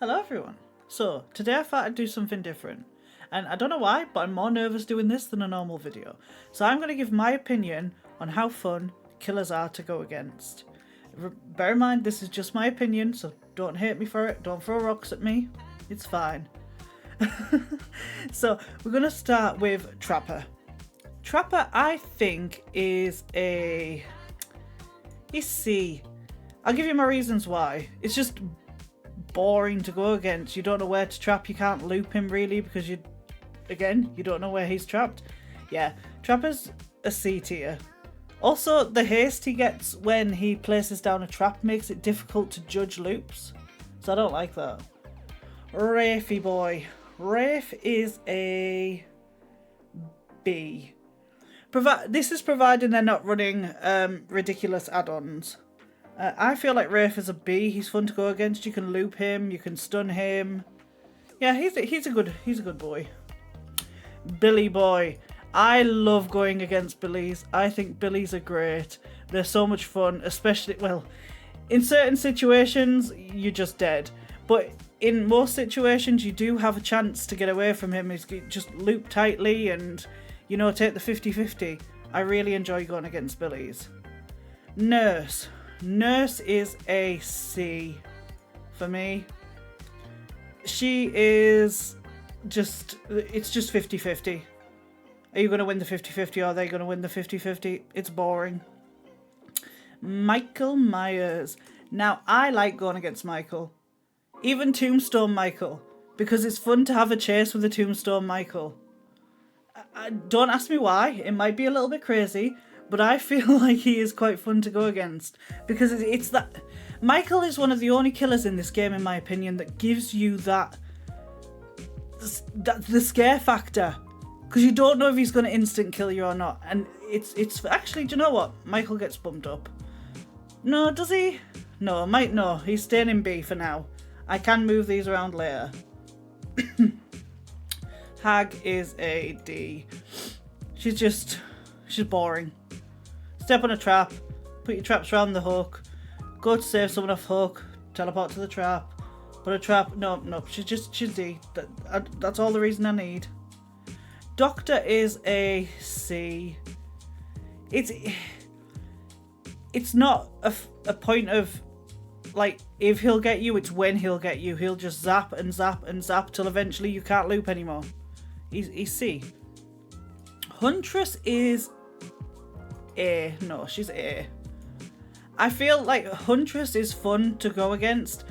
Hello everyone. So, today I thought I'd do something different. And I don't know why, but I'm more nervous doing this than a normal video. So I'm going to give my opinion on how fun killers are to go against. Bear in mind, this is just my opinion, so don't hate me for it, don't throw rocks at me, it's fine. So, we're going to start with Trapper. Trapper, I think, is a... He's C. I'll give you my reasons why. It's just boring to go against. You don't know where to trap. You can't loop him really because you don't know where he's trapped. Yeah, Trapper's a C tier. Also, the haste he gets when he places down a trap makes it difficult to judge loops. So I don't like that. Wraithy boy. Wraith is a B. This is providing they're not running ridiculous add-ons. I feel like Wraith is a B. He's fun to go against. You can loop him. You can stun him. Yeah, he's a good boy. Billy boy. I love going against Billies. I think Billies are great. They're so much fun, especially, well, in certain situations, you're just dead. But in most situations, you do have a chance to get away from him. He's just loop tightly and, you know, take the 50-50. I really enjoy going against Billies. Nurse. Nurse is a C for me. She is just, it's just 50-50. Are you going to win the 50-50 or are they going to win the 50-50? It's boring. Michael Myers. Now, I like going against Michael. Even Tombstone Michael. Because it's fun to have a chase with a Tombstone Michael. Don't ask me why. It might be a little bit crazy. But I feel like he is quite fun to go against. Because it's that... Michael is one of the only killers in this game, in my opinion, that gives you the scare factor. Because you don't know if he's going to instant kill you or not. And it's actually, do you know what? Michael gets bumped up. No, does he? No, no. He's staying in B for now. I can move these around later. Hag is a D. She's boring. Step on a trap, put your traps around the hook, go to save someone off hook, teleport to the trap, put a trap. No, she's D. That's all the reason I need. Doctor is a C. It's not a point of, like, if he'll get you, it's when he'll get you. He'll just zap and zap and zap till eventually you can't loop anymore. He's C. Huntress is A. No, she's A. I feel like Huntress is fun to go against.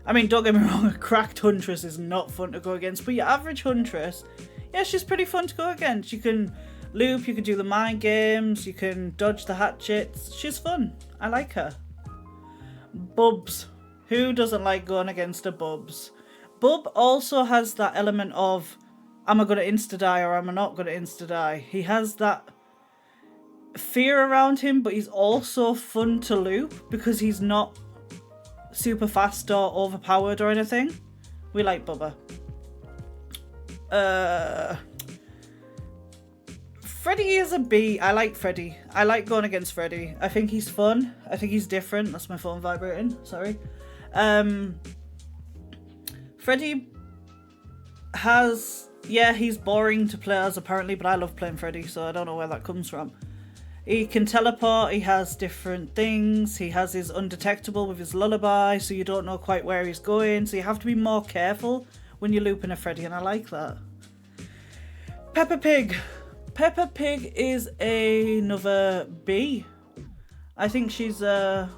I mean, don't get me wrong, a cracked Huntress is not fun to go against, but your average Huntress, yeah, she's pretty fun to go against. You can loop, you can do the mind games, you can dodge the hatchets. She's fun. I like her. Bubs. Who doesn't like going against a Bubs? Bub also has that element of, am I going to insta-die or am I not going to insta-die? He has that fear around him, but he's also fun to loop because he's not super fast or overpowered or anything. We like Bubba. Freddy is a B. I like Freddy. I like going against Freddy. I think he's fun. I think he's different. That's my phone vibrating. Sorry. Freddy has... Yeah, he's boring to play as apparently, but I love playing Freddy, so I don't know where that comes from. He can teleport, he has different things, he has his undetectable with his lullaby, so you don't know quite where he's going, so you have to be more careful when you're looping a Freddy, and I like that. Peppa Pig. Peppa Pig is another B. I think she's, yeah,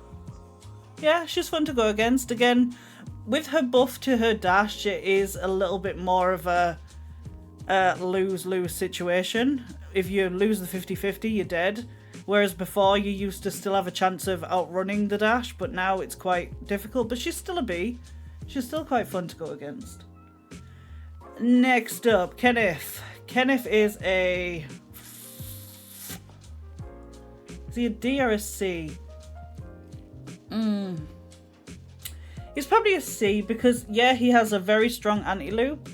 she's fun to go against. Again, with her buff to her dash, it is a little bit more of a lose-lose situation. If you lose the 50-50, you're dead. Whereas before, you used to still have a chance of outrunning the dash, but now it's quite difficult. But she's still a B. She's still quite fun to go against. Next up, Kenneth. Kenneth is a... Is he a D or a C? He's probably a C because, yeah, he has a very strong anti-loop,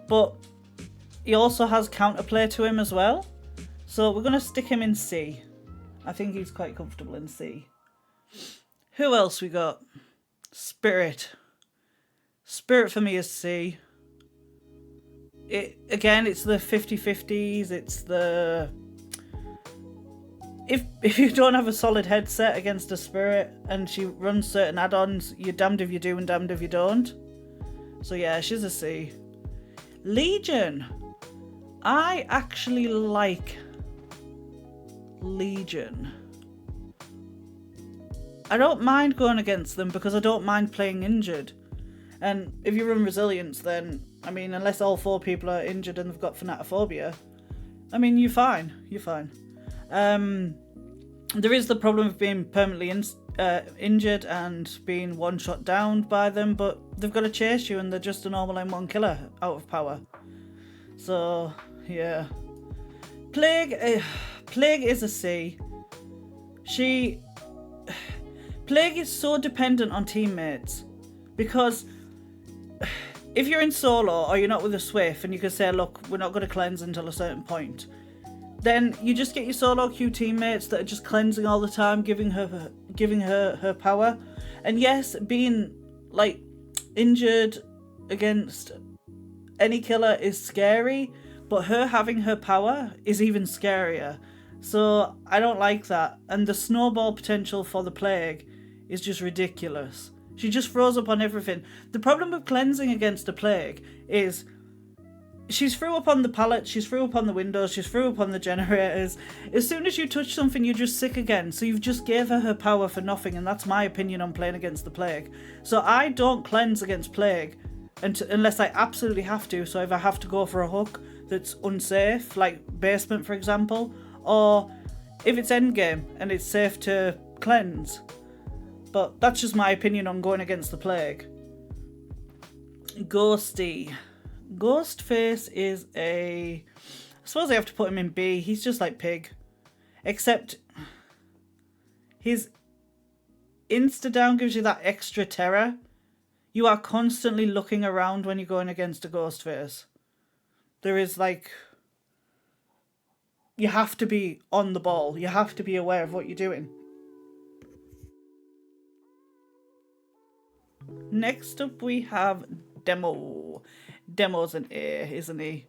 but he also has counterplay to him as well. So we're going to stick him in C. I think he's quite comfortable in C. Who else we got? Spirit. Spirit for me is C. It's the 50-50s. It's the if you don't have a solid headset against a spirit and she runs certain add-ons, you're damned if you do and damned if you don't. So yeah, she's a C. Legion. I actually like Legion. I don't mind going against them because I don't mind playing injured. And if you run resilience, then, I mean, unless all 4 people are injured and they've got Thanatophobia, I mean, you're fine. You're fine. There is the problem of being permanently injured and being one-shot downed by them, but they've got to chase you and they're just a normal M1 killer out of power. So, yeah. Plague is a C. Plague is so dependent on teammates because if you're in solo or you're not with a Swift and you can say, look, we're not going to cleanse until a certain point, then you just get your solo queue teammates that are just cleansing all the time, giving her power. And yes, being like injured against any killer is scary, but her having her power is even scarier. So I don't like that. And the snowball potential for the Plague is just ridiculous. She just throws up on everything. The problem with cleansing against a Plague is she's threw up on the pallets, she's threw up on the windows, she's threw up on the generators. As soon as you touch something, you're just sick again. So you've just gave her power for nothing, and that's my opinion on playing against the Plague. So I don't cleanse against Plague unless I absolutely have to. So if I have to go for a hook that's unsafe, like basement for example, or if it's endgame and it's safe to cleanse. But that's just my opinion on going against the Plague. Ghosty. Ghostface is I suppose I have to put him in B. He's just like Pig. Except his insta-down gives you that extra terror. You are constantly looking around when you're going against a Ghostface. There is like... You have to be on the ball. You have to be aware of what you're doing. Next up we have Demo. Demo's an A, isn't he?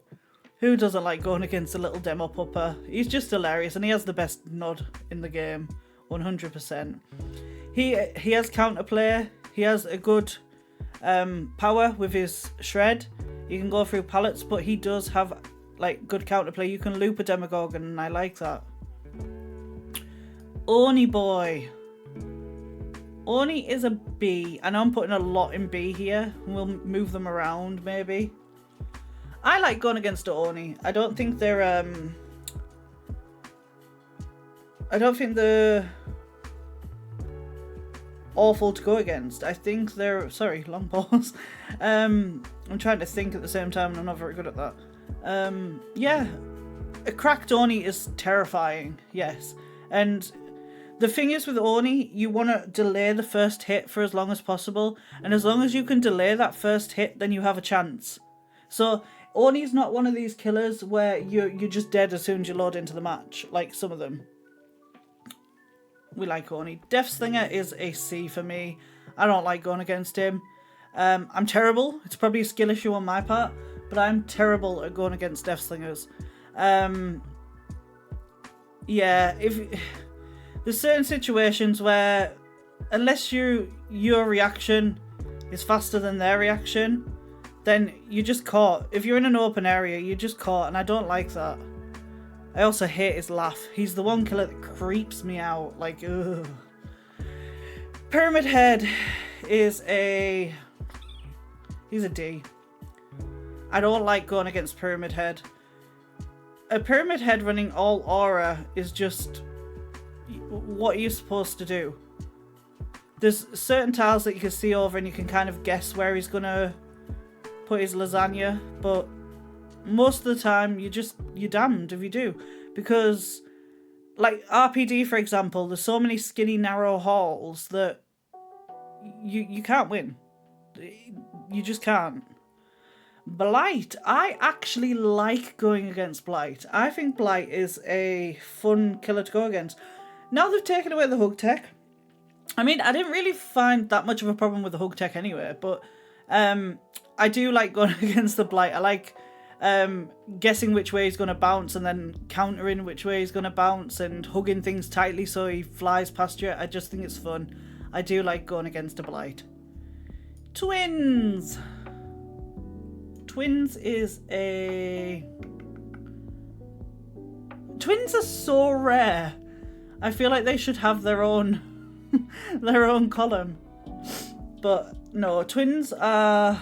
Who doesn't like going against a little Demo pupper? He's just hilarious and he has the best nod in the game. 100%. He has counterplay. He has a good power with his shred. You can go through pallets, but he does have like good counterplay. You can loop a Demogorgon and I like that. Oni boy. Oni is a B. I know I'm putting a lot in B here. We'll move them around maybe. I like going against Oni. I don't think they're awful to go against. I think they're... Sorry, long pause. I'm trying to think at the same time and I'm not very good at that. Yeah. A cracked Oni is terrifying, yes. And the thing is with Oni, you want to delay the first hit for as long as possible. And as long as you can delay that first hit, then you have a chance. So Oni's not one of these killers where you're just dead as soon as you load into the match, like some of them. We like Oni. Death Slinger is a C for me. I don't like going against him. I'm terrible. It's probably a skill issue on my part, but I'm terrible at going against Death Slingers. Yeah, there's certain situations where unless your reaction is faster than their reaction, then you're just caught. If you're in an open area, you're just caught, and I don't like that. I also hate his laugh. He's the one killer that creeps me out. Like, ugh. Pyramid Head is he's a D. I don't like going against Pyramid Head. A Pyramid Head running all aura is just what you're supposed to do. There's certain tiles that you can see over and you can kind of guess where he's gonna put his lasagna, but most of the time you're damned if you do, because like RPD for example, there's so many skinny narrow halls that you can't win. You just can't. Blight. I actually like going against Blight. I think Blight is a fun killer to go against. Now they've taken away the hug tech. I mean, I didn't really find that much of a problem with the hug tech anyway, but I do like going against the Blight. I like guessing which way he's going to bounce and then countering which way he's going to bounce and hugging things tightly so he flies past you. I just think it's fun. I do like going against a Blight. Twins! Twins is a... Twins are so rare. I feel like they should have their own their own column. But no, twins are...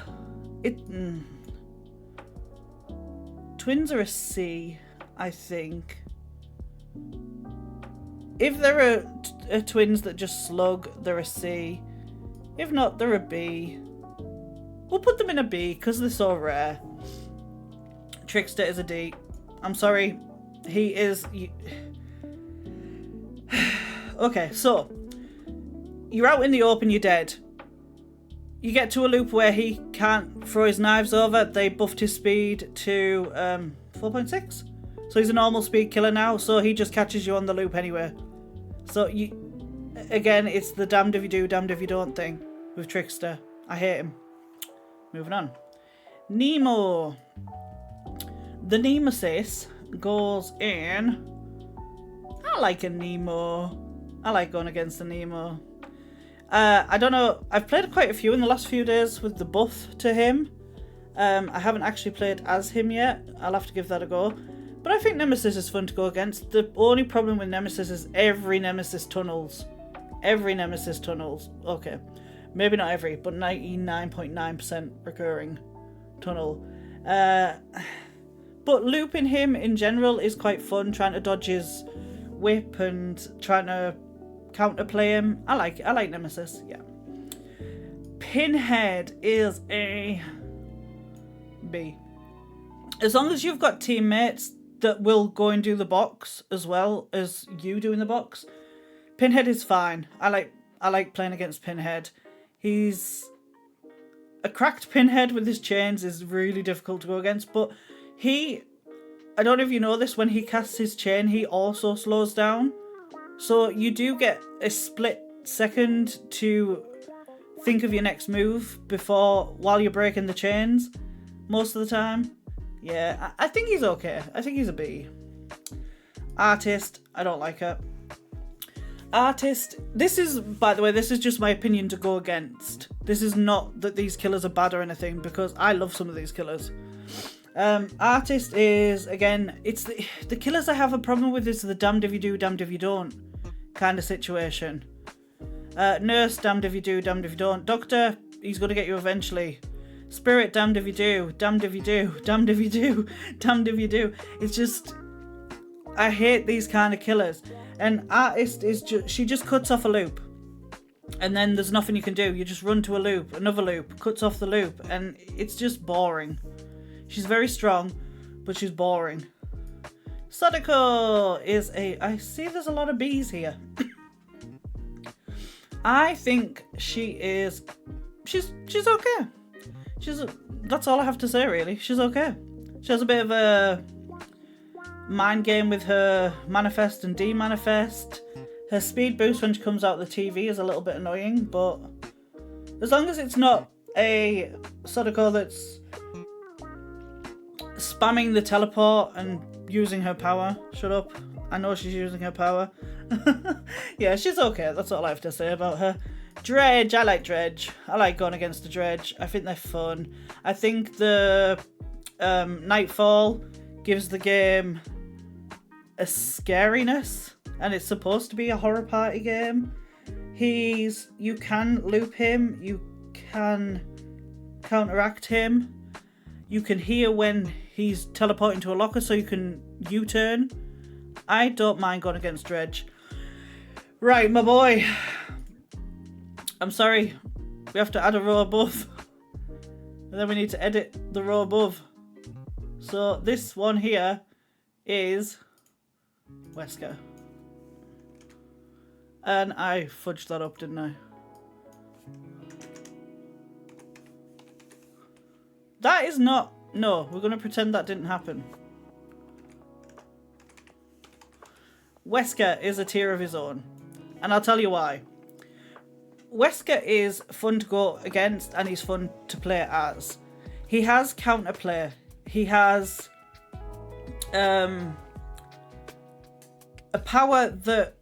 Twins are a C, I think. If there are twins that just slug, they're a C. If not, they're a B. We'll put them in a B because they're so rare. Trickster is a D. I'm sorry. He is... Okay, so. You're out in the open, you're dead. You get to a loop where he can't throw his knives over. They buffed his speed to 4.6. So he's a normal speed killer now. So he just catches you on the loop anyway. So again, it's the damned if you do, damned if you don't thing with Trickster. I hate him. Moving on. Nemo. The Nemesis goes in... I like a Nemo. I like going against the Nemo. I don't know. I've played quite a few in the last few days with the buff to him. I haven't actually played as him yet. I'll have to give that a go. But I think Nemesis is fun to go against. The only problem with Nemesis is every Nemesis tunnels. Every Nemesis tunnels. Okay. Maybe not every, but 99.9% recurring tunnel. But looping him in general is quite fun. Trying to dodge his whip and trying to counterplay him. I like Nemesis, yeah. Pinhead is a B. As long as you've got teammates that will go and do the box as well as you doing the box, Pinhead is fine. I like playing against Pinhead. He's a cracked Pinhead with his chains is really difficult to go against, but I don't know if you know this, when he casts his chain, he also slows down. So you do get a split second to think of your next move while you're breaking the chains most of the time. Yeah, I think he's okay. I think he's a B. Artist, I don't like her. Artist, this is, by the way, this is just my opinion to go against. This is not that these killers are bad or anything, because I love some of these killers. Artist is, again, it's the killers I have a problem with is the damned if you do, damned if you don't kind of situation. Nurse, damned if you do, damned if you don't. Doctor, he's going to get you eventually. Spirit, damned if you do, damned if you do, damned if you do, damned if you do. It's just, I hate these kind of killers. And Artist is she just cuts off a loop. And then there's nothing you can do. You just run to a loop, another loop, cuts off the loop. And it's just boring. She's very strong, but she's boring. Sadako is I see there's a lot of B's here. I think she's okay. That's all I have to say really. She's okay. She has a bit of a mind game with her manifest and demanifest. Her speed boost when she comes out of the TV is a little bit annoying, but as long as it's not a Sadako that's spamming the teleport and using her power. Shut up. I know she's using her power. Yeah, she's okay. That's all I have to say about her. Dredge. I like Dredge. I like going against the Dredge. I think they're fun. I think the Nightfall gives the game a scariness, and it's supposed to be a horror party game. You can loop him. You can counteract him. You can hear when he's teleporting to a locker, so you can U-turn. I don't mind going against Dredge. Right, my boy. I'm sorry. We have to add a row above. And then we need to edit the row above. So this one here is Wesker. And I fudged that up, didn't I? That is not... No, we're going to pretend that didn't happen. Wesker is a tier of his own. And I'll tell you why. Wesker is fun to go against and he's fun to play as. He has counterplay. He has a power that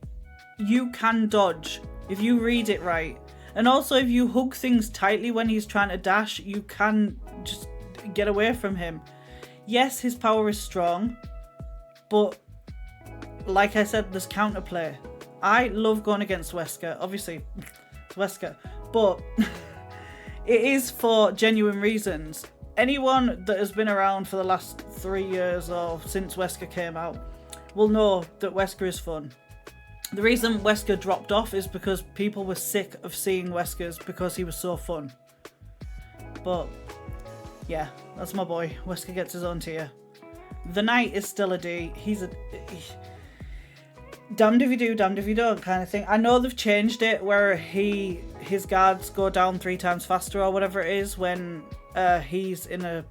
you can dodge if you read it right. And also if you hug things tightly when he's trying to dash, you can just get away from him. Yes, his power is strong, but like I said, there's counterplay. I love going against Wesker. Obviously, it's Wesker. But it is for genuine reasons. Anyone that has been around for the last 3 years or since Wesker came out will know that Wesker is fun. The reason Wesker dropped off is because people were sick of seeing Weskers because he was so fun. But yeah, that's my boy. Wesker gets his own tier. The Knight is still a D. Damned if you do, damned if you don't kind of thing. I know they've changed it where his guards go down 3 times faster or whatever it is when he's in a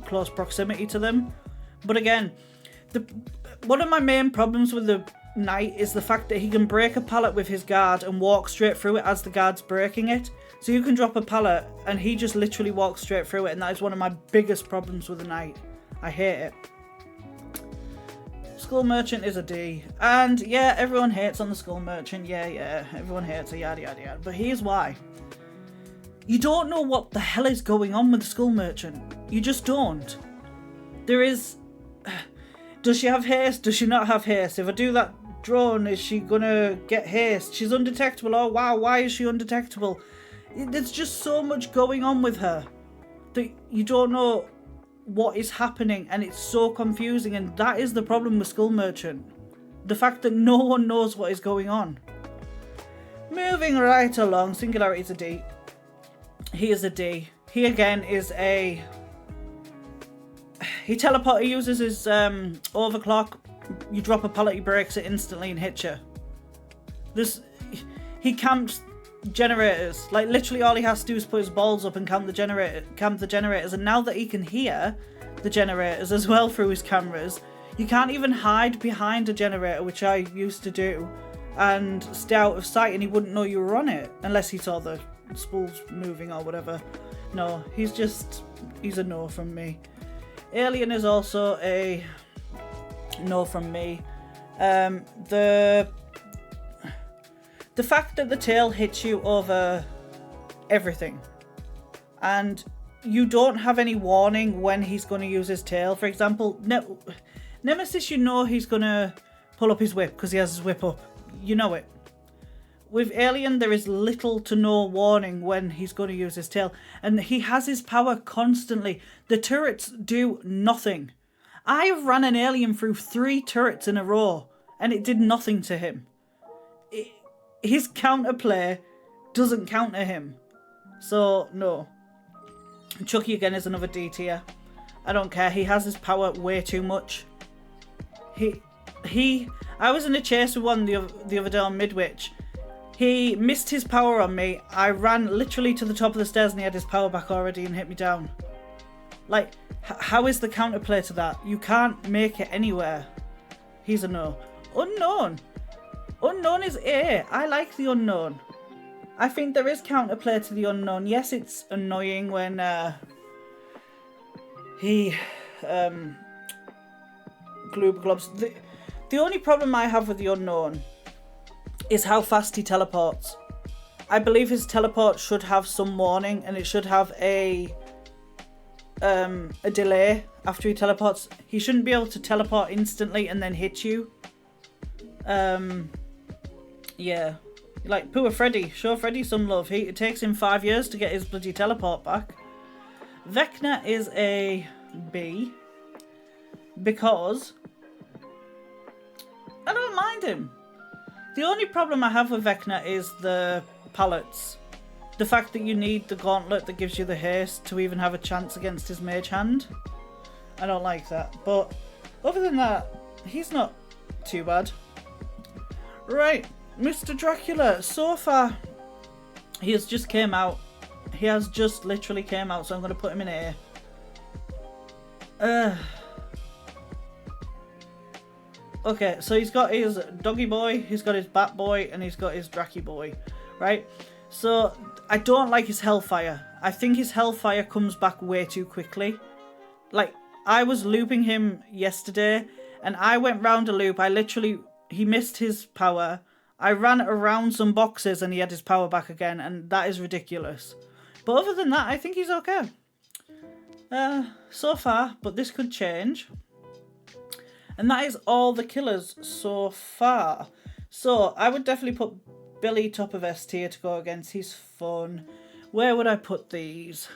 close proximity to them. But again, one of my main problems with the Knight is the fact that he can break a pallet with his guard and walk straight through it as the guard's breaking it. So you can drop a pallet and he just literally walks straight through it, and that is one of my biggest problems with the Knight. I hate it. Skull Merchant is a D. And yeah, everyone hates on the Skull Merchant. Yeah, everyone hates it, yada yada yada. But here's why. You don't know what the hell is going on with the Skull Merchant. You just don't. There is... Does she have haste? Does she not have haste? If I do that drone, is she gonna get haste? She's undetectable. Oh wow, why is she undetectable? There's just so much going on with her that you don't know what is happening, and it's so confusing, and that is the problem with Skull Merchant. The fact that no one knows what is going on. Moving right along, Singularity is a D. He is a D. He again is a... He uses his overclock. You drop a pallet, he breaks it instantly and hits you. He camps generators. Like literally all he has to do is put his balls up and camp the generators. And now that he can hear the generators as well through his cameras, you can't even hide behind a generator, which I used to do, and stay out of sight, and he wouldn't know you were on it unless he saw the spools moving or whatever. No, he's a no from me. Alien is also a no from me. The fact that the tail hits you over everything, and you don't have any warning when he's going to use his tail. For example, Nemesis, you know he's going to pull up his whip because he has his whip up. You know it. With Alien, there is little to no warning when he's going to use his tail. And he has his power constantly. The turrets do nothing. I ran an Alien through 3 turrets in a row, and it did nothing to him. His counterplay doesn't counter him. So, no. Chucky again is another D tier. I don't care. He has his power way too much. I was in a chase with one the other day on Midwich. He missed his power on me. I ran literally to the top of the stairs and he had his power back already and hit me down. Like, how is the counterplay to that? You can't make it anywhere. He's a no. Unknown. Unknown is A. I like the Unknown. I think there is counterplay to the Unknown. Yes, it's annoying when he globs. The only problem I have with the Unknown is how fast he teleports. I believe his teleport should have some warning, and it should have a delay after he teleports. He shouldn't be able to teleport instantly and then hit you. Yeah. Like, poor Freddy. Show Freddy some love. It takes him 5 years to get his bloody teleport back. Vecna is a B. Because I don't mind him. The only problem I have with Vecna is the pallets. The fact that you need the gauntlet that gives you the haste to even have a chance against his mage hand. I don't like that. But other than that, he's not too bad. Right, Mr. Dracula. So far, he has just came out. He has just literally came out, so I'm going to put him in A. Okay, so he's got his Doggy Boy, he's got his Bat Boy, and he's got his Dracky Boy, right? So I don't like his Hellfire. I think his Hellfire comes back way too quickly. Like, I was looping him yesterday and I went round a loop. He missed his power. I ran around some boxes and he had his power back again, and that is ridiculous. But other than that, I think he's okay. So far, but this could change. And that is all the killers so far. So I would definitely put Billy top of S tier to go against. He's fun. Where would I put these?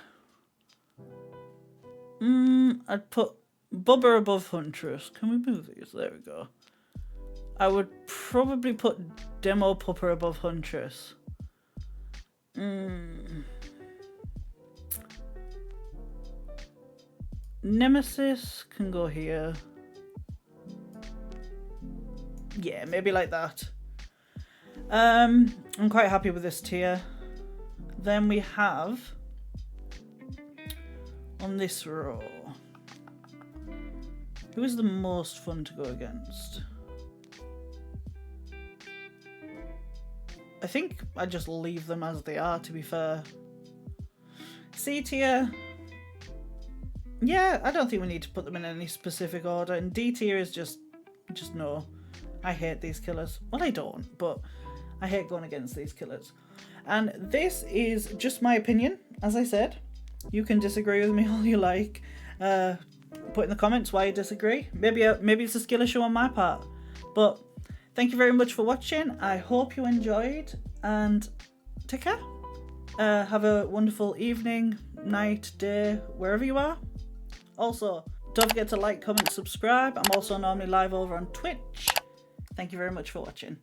I'd put Bubba above Huntress. Can we move these? There we go. I would probably put Demo Pupper above Huntress. Nemesis can go here. Yeah, maybe like that. I'm quite happy with this tier. Then we have on this row, who is the most fun to go against? I think I just leave them as they are, to be fair. C tier, yeah, I don't think we need to put them in any specific order. And D tier is just no. I hate these killers. Well, I don't, but I hate going against these killers. And this is just my opinion, as I said. You can disagree with me all you like. Put in the comments why you disagree. Maybe it's a skill issue on my part. But thank you very much for watching. I hope you enjoyed, and take care. Have a wonderful evening, night, day, wherever you are. Also, don't forget to like, comment, subscribe. I'm also normally live over on Twitch. Thank you very much for watching.